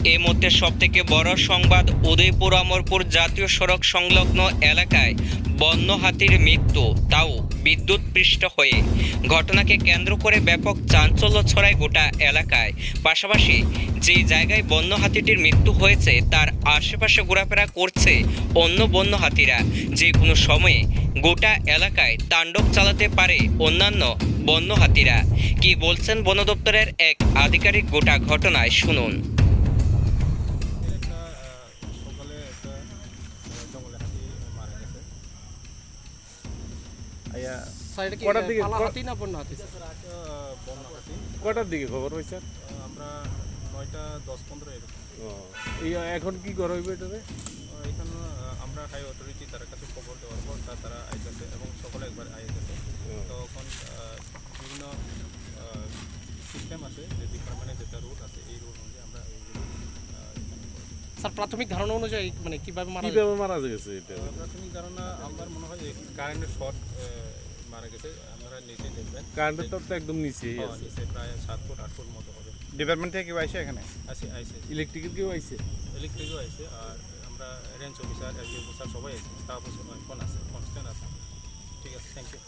এই মুহূর্তে সবথেকে বড় সংবাদ, উদয়পুর অমরপুর জাতীয় সড়ক সংলগ্ন এলাকায় বন্য হাতির মৃত্যু, তাও বিদ্যুৎপৃষ্ট হয়ে। ঘটনাকে কেন্দ্র করে ব্যাপক চাঞ্চল্য ছড়ায় গোটা এলাকায়। পাশাপাশি যে জায়গায় বন্য হাতিটির মৃত্যু হয়েছে তার আশেপাশে ঘোরাফেরা করছে অন্য বন্য হাতিরা। যে কোনো সময়ে গোটা এলাকায় তাণ্ডব চালাতে পারে অন্যান্য বন্য হাতিরা। কি বলছেন বন দপ্তরের এক আধিকারিক গোটা ঘটনায় শুনুন। একটা সকালে একটা জঙ্গলে হাতি মারা গেছে। আইয়া সাইডে কি কটার দিকে পালা হাতি না বন্য হাতি? বন্য হাতি। কটার দিকে খবর হয়েছে? আমরা 9টা 10-15 এরকম। এখন কি করা হইবে এটাতে? এখানে আমরা হাই অথরিটি তার কাছে খবর দেওয়ার পর তারা আইতেছে এবং সকলে একবার আইতেছে। তখন বিভিন্ন সিস্টেম আছে, যে ডিপার্টমেন্টে যেটা রুট আছে এই রুট অনুযায়ী আমরা এইগুলো স্যার, প্রাথমিক ধারণা অনুযায়ী মানে কিভাবে মারা যায়? কিভাবে মারা গেছে এটা? প্রাথমিক ধারণা আমার মনে হয় কারেন্টের শর্ট মারা গেছে। আপনারা নিচে দেখবেন কারেন্টের তার তো একদম নিচেই আছে। নিচে প্রায় 7 ফুট 8 ফুট মতো হবে। ডিপার্টমেন্ট থেকে কেউ আসে এখানে? আইসে ইলেকট্রিকের কেউ আইছে? ইলেকট্রিকও আইসে, আর আমরা রেঞ্জ অফিসার, এসডি অফিসার সবাই আছে, স্টাফ আছে, ফোন আছে, কনস্ট্যান্ট আছে। ঠিক আছে, থ্যাংক ইউ।